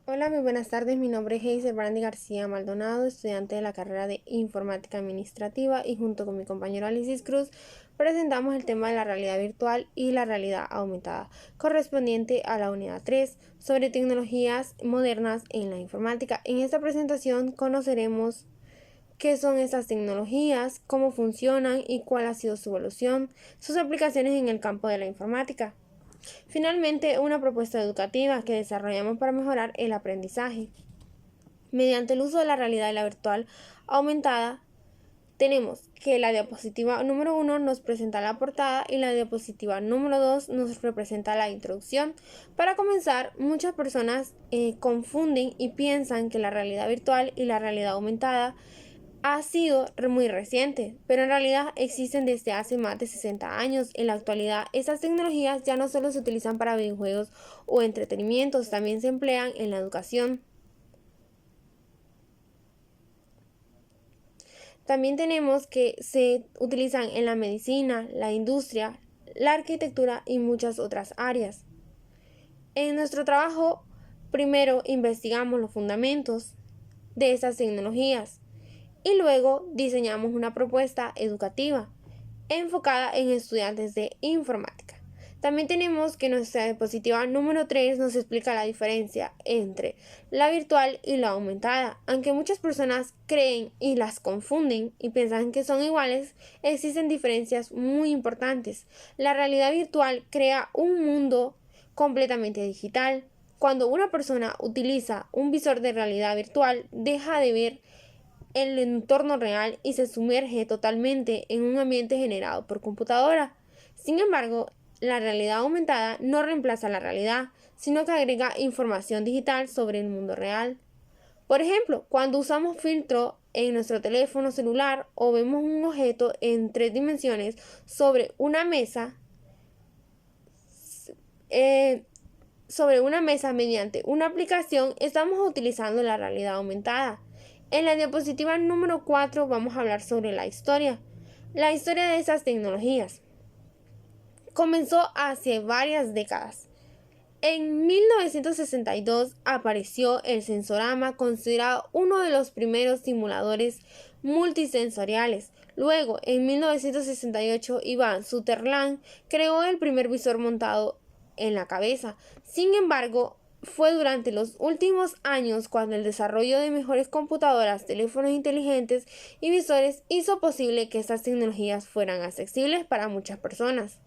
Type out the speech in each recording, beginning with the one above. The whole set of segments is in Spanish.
Hola, muy buenas tardes. Mi nombre es Hazel Brandy García Maldonado, estudiante de la carrera de Informática Administrativa, y junto con mi compañero Alicis Cruz presentamos el tema de la realidad virtual y la realidad aumentada, correspondiente a la unidad 3 sobre tecnologías modernas en la informática. En esta presentación conoceremos qué son estas tecnologías, cómo funcionan y cuál ha sido su evolución, sus aplicaciones en el campo de la informática. Finalmente, una propuesta educativa que desarrollamos para mejorar el aprendizaje. Mediante el uso de la realidad y la virtual aumentada, tenemos que la diapositiva número 1 nos presenta la portada y la diapositiva número 2 nos representa la introducción. Para comenzar, muchas personas confunden y piensan que la realidad virtual y la realidad aumentada ha sido muy reciente, pero en realidad existen desde hace más de 60 años. En la actualidad, estas tecnologías ya no solo se utilizan para videojuegos o entretenimientos, también se emplean en la educación. También tenemos que se utilizan en la medicina, la industria, la arquitectura y muchas otras áreas. En nuestro trabajo, primero investigamos los fundamentos de estas tecnologías y luego diseñamos una propuesta educativa enfocada en estudiantes de informática. También tenemos que nuestra diapositiva número 3 nos explica la diferencia entre la virtual y la aumentada. Aunque muchas personas creen y las confunden y piensan que son iguales, existen diferencias muy importantes. La realidad virtual crea un mundo completamente digital. Cuando una persona utiliza un visor de realidad virtual, deja de ver el entorno real y se sumerge totalmente en un ambiente generado por computadora. Sin embargo, la realidad aumentada no reemplaza la realidad, sino que agrega información digital sobre el mundo real. Por ejemplo, cuando usamos filtro en nuestro teléfono celular o vemos un objeto en 3 dimensiones sobre una mesa mediante una aplicación, estamos utilizando la realidad aumentada. En la diapositiva número 4 vamos a hablar sobre la historia. La historia de estas tecnologías comenzó hace varias décadas. En 1962 apareció el sensorama, considerado uno de los primeros simuladores multisensoriales. Luego, en 1968, Ivan Sutherland creó el primer visor montado en la cabeza. Sin embargo, fue durante los últimos años cuando el desarrollo de mejores computadoras, teléfonos inteligentes y visores hizo posible que estas tecnologías fueran accesibles para muchas personas.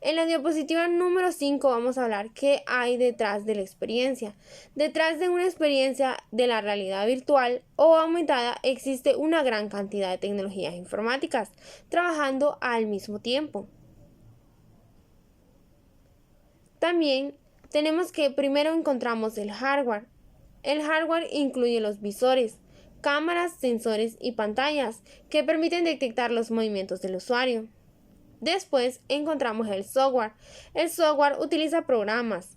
En la diapositiva número 5 vamos a hablar qué hay detrás de la experiencia. Detrás de una experiencia de la realidad virtual o aumentada existe una gran cantidad de tecnologías informáticas trabajando al mismo tiempo. También tenemos que primero encontramos el hardware. El hardware incluye los visores, cámaras, sensores y pantallas que permiten detectar los movimientos del usuario. Después encontramos el software. El software utiliza programas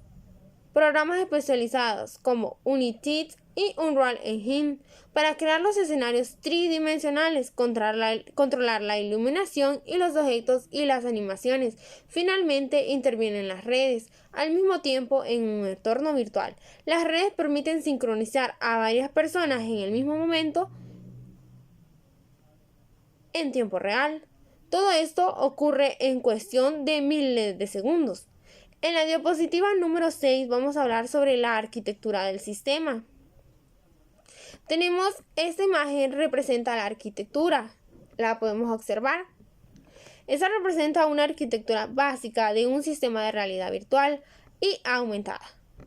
especializados como Unity y Unreal Engine para crear los escenarios tridimensionales, controlar la iluminación y los objetos y las animaciones. Finalmente intervienen las redes, al mismo tiempo en un entorno virtual. Las redes permiten sincronizar a varias personas en el mismo momento en tiempo real. Todo esto ocurre en cuestión de miles de segundos. En la diapositiva número 6 vamos a hablar sobre la arquitectura del sistema. Tenemos esta imagen, representa la arquitectura. La podemos observar. Esta representa una arquitectura básica de un sistema de realidad virtual y aumentada.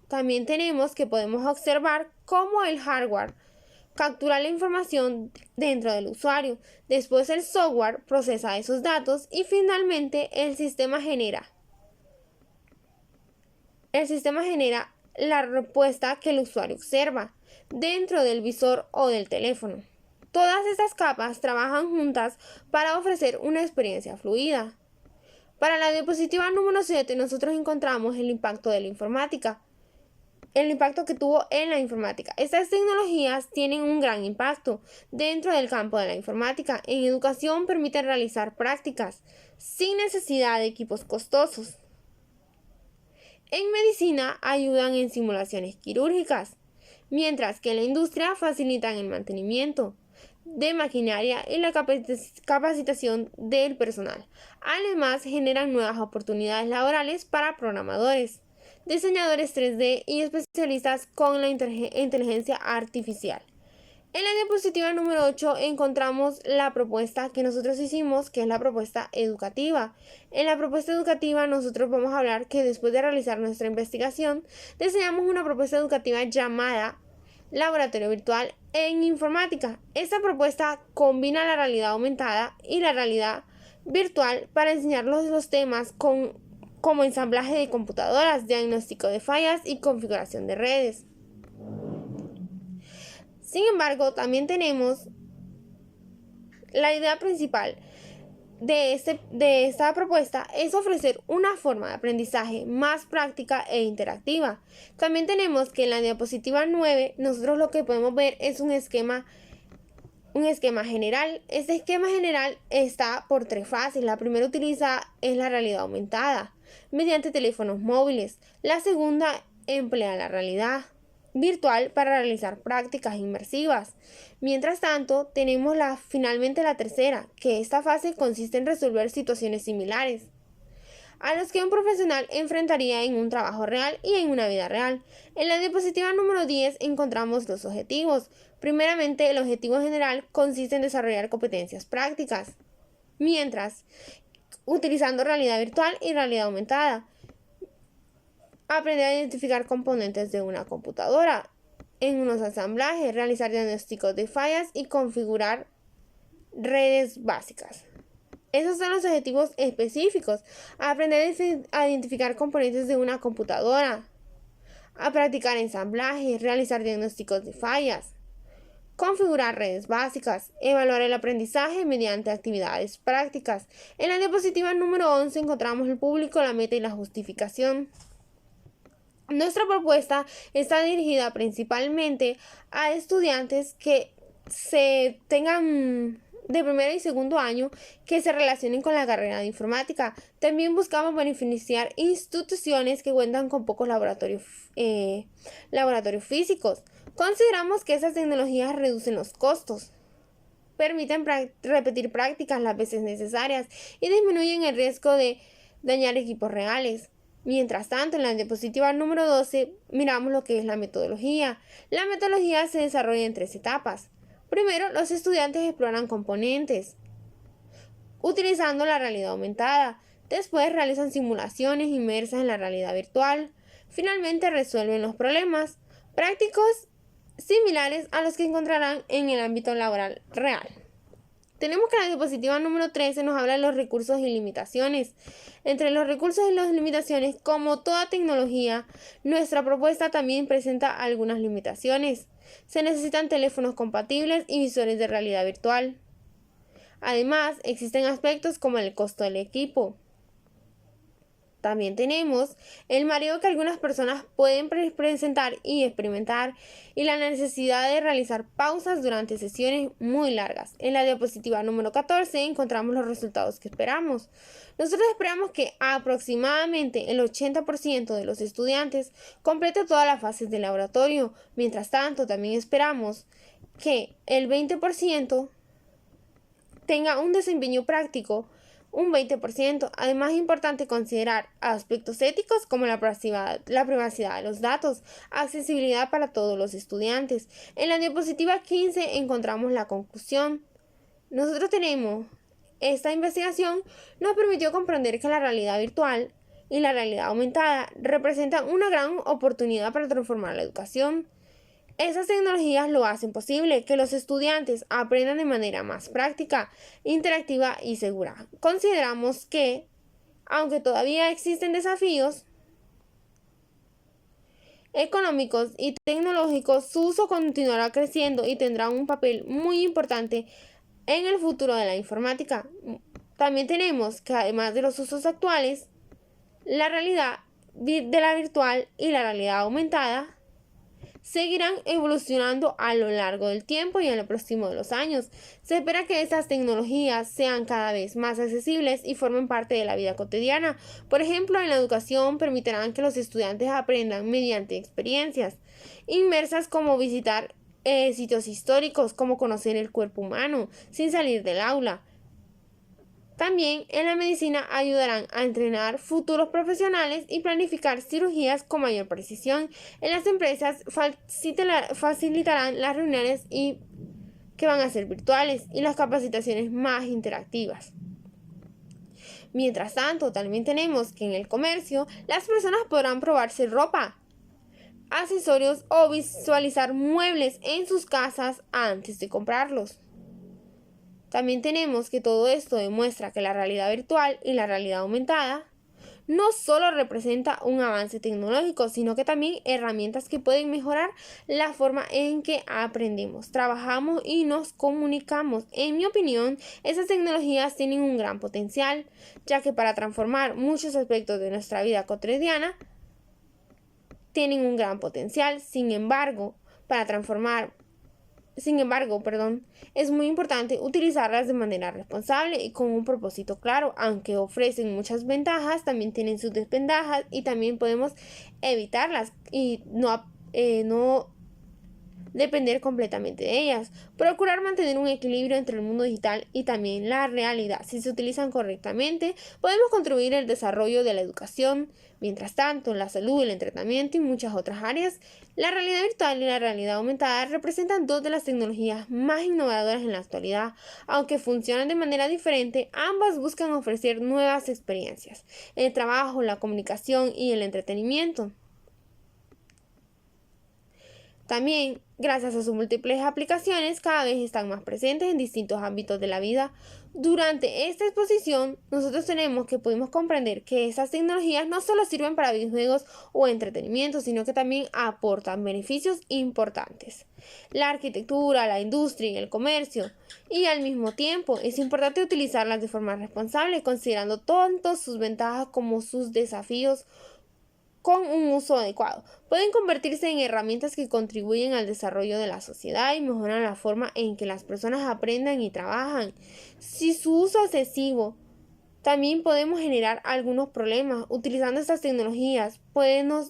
También tenemos que podemos observar cómo el hardware captura la información dentro del usuario. Después el software procesa esos datos y finalmente el sistema genera la respuesta que el usuario observa dentro del visor o del teléfono. Todas estas capas trabajan juntas para ofrecer una experiencia fluida. Para la diapositiva número 7 nosotros encontramos el impacto de la informática. El impacto que tuvo en la informática. Estas tecnologías tienen un gran impacto dentro del campo de la informática. En educación permiten realizar prácticas sin necesidad de equipos costosos. En medicina ayudan en simulaciones quirúrgicas. mientras que en la industria facilitan el mantenimiento de maquinaria y la capacitación del personal. Además, generan nuevas oportunidades laborales para programadores, diseñadores 3D y especialistas con la inteligencia artificial. En la diapositiva número 8 encontramos la propuesta que nosotros hicimos, que es la propuesta educativa. En la propuesta educativa nosotros vamos a hablar que después de realizar nuestra investigación, diseñamos una propuesta educativa llamada Laboratorio Virtual en Informática. Esta propuesta combina la realidad aumentada y la realidad virtual para enseñar los temas como ensamblaje de computadoras, diagnóstico de fallas y configuración de redes. Sin embargo, también tenemos la idea principal de esta propuesta es ofrecer una forma de aprendizaje más práctica e interactiva. También tenemos que en la diapositiva 9 nosotros lo que podemos ver es un esquema general. Este esquema general está por 3 fases. La primera es la realidad aumentada mediante teléfonos móviles. La segunda emplea la realidad virtual para realizar prácticas inmersivas. Mientras tanto, tenemos finalmente la tercera, que esta fase consiste en resolver situaciones similares a los que un profesional enfrentaría en un trabajo real y en una vida real. En la diapositiva número 10 encontramos los objetivos. Primeramente, el objetivo general consiste en desarrollar competencias prácticas, mientras utilizando realidad virtual y realidad aumentada. Aprender a identificar componentes de una computadora en unos ensamblajes, realizar diagnósticos de fallas y configurar redes básicas. Esos son los objetivos específicos. Aprender a identificar componentes de una computadora, a practicar ensamblajes, realizar diagnósticos de fallas, configurar redes básicas, evaluar el aprendizaje mediante actividades prácticas. En la diapositiva número 11 encontramos el público, la meta y la justificación. Nuestra propuesta está dirigida principalmente a estudiantes que se tengan de primer y segundo año que se relacionen con la carrera de informática. También buscamos beneficiar instituciones que cuentan con pocos laboratorios físicos. Consideramos que esas tecnologías reducen los costos, permiten repetir prácticas las veces necesarias y disminuyen el riesgo de dañar equipos reales. Mientras tanto, en la diapositiva número 12 miramos lo que es la metodología. La metodología se desarrolla en 3 etapas. Primero, los estudiantes exploran componentes utilizando la realidad aumentada. Después realizan simulaciones inmersas en la realidad virtual. Finalmente resuelven los problemas prácticos similares a los que encontrarán en el ámbito laboral real. Tenemos que la diapositiva número 13 nos habla de los recursos y limitaciones. Entre los recursos y las limitaciones, como toda tecnología, nuestra propuesta también presenta algunas limitaciones. Se necesitan teléfonos compatibles y visores de realidad virtual. Además, existen aspectos como el costo del equipo. También tenemos el mareo que algunas personas pueden presentar y experimentar y la necesidad de realizar pausas durante sesiones muy largas. En la diapositiva número 14 encontramos los resultados que esperamos. Nosotros esperamos que aproximadamente el 80% de los estudiantes complete todas las fases del laboratorio. Mientras tanto, también esperamos que el 20% tenga un desempeño práctico, un 20%. Además, es importante considerar aspectos éticos como la privacidad de los datos, accesibilidad para todos los estudiantes. En la diapositiva 15 encontramos la conclusión. Nosotros tenemos esta investigación nos permitió comprender que la realidad virtual y la realidad aumentada representan una gran oportunidad para transformar la educación. Esas tecnologías lo hacen posible que los estudiantes aprendan de manera más práctica, interactiva y segura. Consideramos que, aunque todavía existen desafíos económicos y tecnológicos, su uso continuará creciendo y tendrá un papel muy importante en el futuro de la informática. También tenemos que, además de los usos actuales, la realidad de la virtual y la realidad aumentada seguirán evolucionando a lo largo del tiempo y en lo próximo de los años. Se espera que estas tecnologías sean cada vez más accesibles y formen parte de la vida cotidiana. Por ejemplo, en la educación permitirán que los estudiantes aprendan mediante experiencias inmersas como visitar sitios históricos, como conocer el cuerpo humano sin salir del aula. También en la medicina ayudarán a entrenar futuros profesionales y planificar cirugías con mayor precisión. En las empresas facilitarán las reuniones que van a ser virtuales y las capacitaciones más interactivas. Mientras tanto, también tenemos que en el comercio las personas podrán probarse ropa, accesorios o visualizar muebles en sus casas antes de comprarlos. También tenemos que todo esto demuestra que la realidad virtual y la realidad aumentada no solo representa un avance tecnológico, sino que también herramientas que pueden mejorar la forma en que aprendemos, trabajamos y nos comunicamos. En mi opinión, esas tecnologías tienen un gran potencial, ya que para transformar muchos aspectos de nuestra vida cotidiana, tienen un gran potencial. Sin embargo, es muy importante utilizarlas de manera responsable y con un propósito claro. Aunque ofrecen muchas ventajas, también tienen sus desventajas y también podemos evitarlas y no depender completamente de ellas. Procurar mantener un equilibrio entre el mundo digital y también la realidad. Si se utilizan correctamente, podemos contribuir al desarrollo de la educación. Mientras tanto, en la salud, el entretenimiento y muchas otras áreas, la realidad virtual y la realidad aumentada representan dos de las tecnologías más innovadoras en la actualidad. Aunque funcionan de manera diferente, ambas buscan ofrecer nuevas experiencias en el trabajo, la comunicación y el entretenimiento. También, gracias a sus múltiples aplicaciones, cada vez están más presentes en distintos ámbitos de la vida. Durante esta exposición, nosotros pudimos comprender que estas tecnologías no solo sirven para videojuegos o entretenimiento, sino que también aportan beneficios importantes. La arquitectura, la industria y el comercio. Y al mismo tiempo, es importante utilizarlas de forma responsable, considerando tanto sus ventajas como sus desafíos. Con un uso adecuado, pueden convertirse en herramientas que contribuyen al desarrollo de la sociedad y mejoran la forma en que las personas aprendan y trabajan. Si su uso excesivo, también podemos generar algunos problemas. Utilizando estas tecnologías,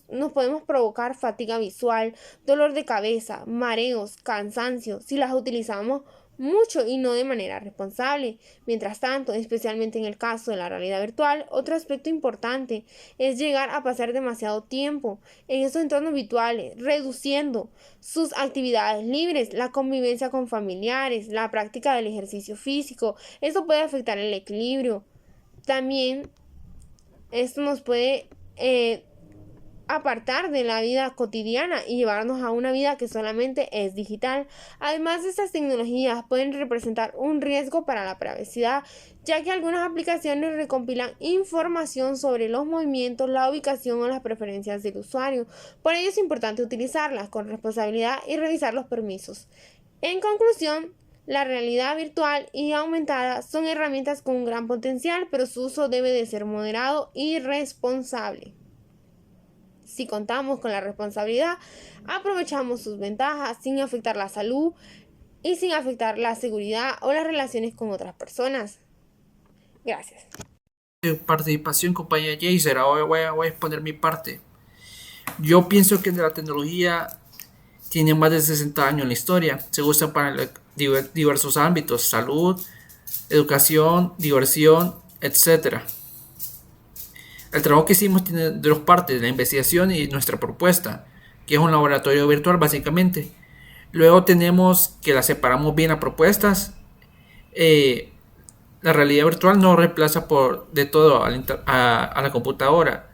nos podemos provocar fatiga visual, dolor de cabeza, mareos, cansancio, si las utilizamos mucho y no de manera responsable. Mientras tanto, especialmente en el caso de la realidad virtual, otro aspecto importante es llegar a pasar demasiado tiempo en esos entornos virtuales, reduciendo sus actividades libres, la convivencia con familiares, la práctica del ejercicio físico. Eso puede afectar el equilibrio. También esto nos puede apartar de la vida cotidiana y llevarnos a una vida que solamente es digital. Además, estas tecnologías pueden representar un riesgo para la privacidad, ya que algunas aplicaciones recompilan información sobre los movimientos, la ubicación o las preferencias del usuario. Por ello es importante utilizarlas con responsabilidad y revisar los permisos. En conclusión, la realidad virtual y aumentada son herramientas con un gran potencial, pero su uso debe de ser moderado y responsable. Si contamos con la responsabilidad, aprovechamos sus ventajas sin afectar la salud y sin afectar la seguridad o las relaciones con otras personas. Gracias. Participación, compañera Jaser. Ahora voy a exponer mi parte. Yo pienso que la tecnología tiene más de 60 años en la historia. Se usa para diversos ámbitos: salud, educación, diversión, etc. El trabajo que hicimos tiene dos partes: la investigación y nuestra propuesta, que es un laboratorio virtual básicamente. Luego tenemos que la separamos bien a propuestas. La realidad virtual no reemplaza de todo a la computadora.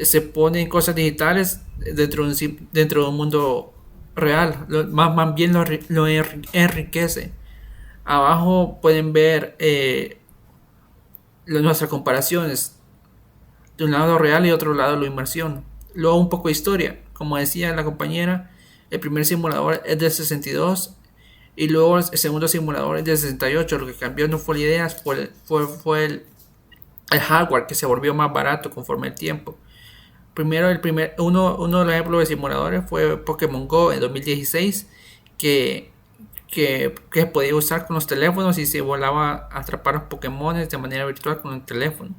Se ponen cosas digitales dentro de un mundo real. Más bien lo enriquece. Abajo pueden ver nuestras comparaciones. De un lado real y otro lado la inmersión. Luego un poco de historia. Como decía la compañera, el primer simulador es del 62 y luego el segundo simulador es del 68. Lo que cambió no fue la idea, fue el hardware, que se volvió más barato conforme el tiempo. Primero, uno de los ejemplos de simuladores fue Pokémon Go en 2016, que, que podía usar con los teléfonos y se volaba a atrapar los Pokémon de manera virtual con el teléfono.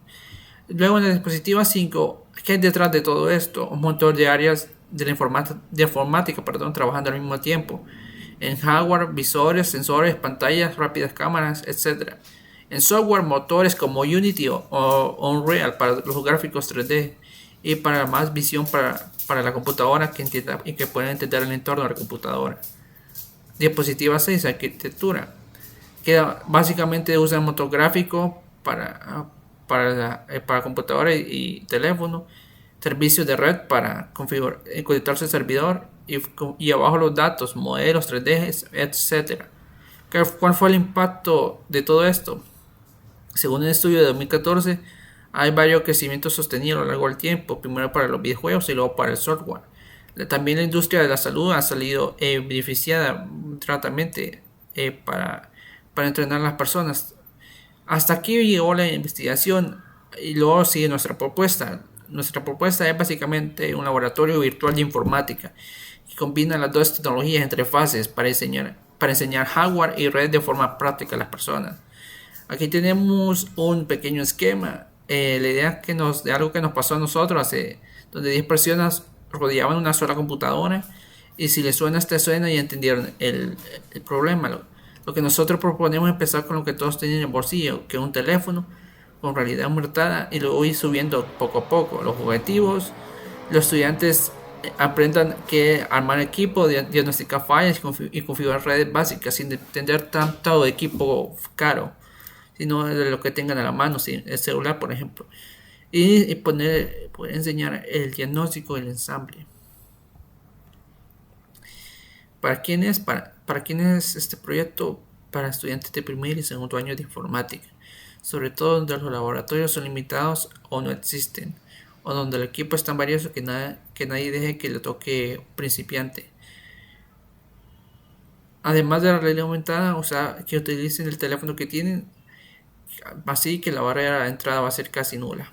Luego en el dispositivo 5, ¿qué hay detrás de todo esto? Un montón de áreas de la informática, trabajando al mismo tiempo. En hardware, visores, sensores, pantallas, rápidas cámaras, etc. En software, motores como Unity o Unreal para los gráficos 3D y para más visión para la computadora que entienda y que pueda entender el entorno de la computadora. Diapositiva 6, arquitectura, que básicamente usa el motor gráfico para computadora y teléfono, servicios de red para conectarse al servidor y abajo los datos, modelos 3D, etc. ¿Cuál fue el impacto de todo esto? Según un estudio de 2014, hay varios crecimientos sostenidos a lo largo del tiempo, primero para los videojuegos y luego para el software. También la industria de la salud ha salido beneficiada tratamente para entrenar a las personas. Hasta aquí llegó la investigación y luego sigue nuestra propuesta. Nuestra propuesta es básicamente un laboratorio virtual de informática que combina las dos tecnologías entre fases para enseñar hardware y red de forma práctica a las personas. Aquí tenemos un pequeño esquema. La idea de algo que nos pasó a nosotros, donde 10 personas rodeaban una sola computadora y si les suena, te suena y entendieron el problema. Lo que nosotros proponemos es empezar con lo que todos tienen en el bolsillo, que es un teléfono con realidad aumentada, y luego ir subiendo poco a poco. Los objetivos, los estudiantes aprendan que armar equipo, diagnosticar fallas y configurar redes básicas sin depender tanto de equipo caro, sino de lo que tengan a la mano, el celular por ejemplo, y poder enseñar el diagnóstico y el ensamble. ¿Para quién es este proyecto? Para estudiantes de primer y segundo año de informática, sobre todo donde los laboratorios son limitados o no existen, o donde el equipo es tan valioso que nadie deje que le toque principiante. Además de la realidad aumentada, o sea, que utilicen el teléfono que tienen, así que la barrera de entrada va a ser casi nula.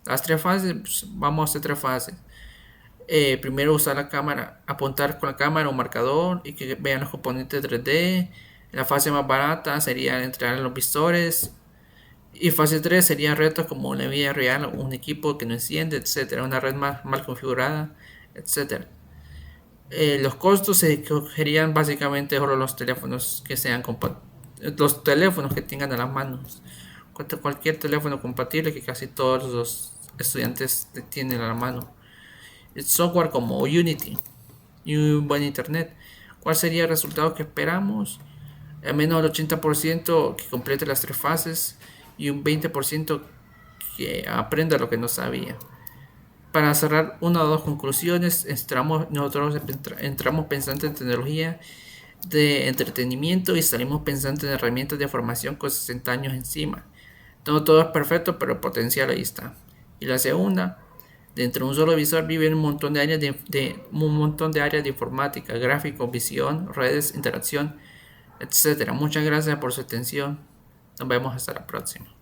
Las tres fases, pues, vamos a hacer tres fases. Primero usar la cámara, apuntar con la cámara un marcador y que vean los componentes 3D. La fase más barata sería entrar en los visores. Y fase 3 serían retos como una vida real, un equipo que no enciende, etcétera, una red más mal configurada, etcétera. Los costos se cogerían básicamente solo los teléfonos que sean los teléfonos que tengan a las manos. Cualquier teléfono compatible que casi todos los estudiantes tienen a la mano. El software como Unity y un buen internet. ¿Cuál sería el resultado que esperamos? Al menos el 80% que complete las tres fases y un 20% que aprenda lo que no sabía. Para cerrar una o dos conclusiones, nosotros entramos pensando en tecnología de entretenimiento y salimos pensando en herramientas de formación con 60 años encima. No todo es perfecto, pero el potencial ahí está. Y la segunda, dentro de un solo visor viven un montón de áreas de informática, gráficos, visión, redes, interacción, etc. Muchas gracias por su atención. Nos vemos hasta la próxima.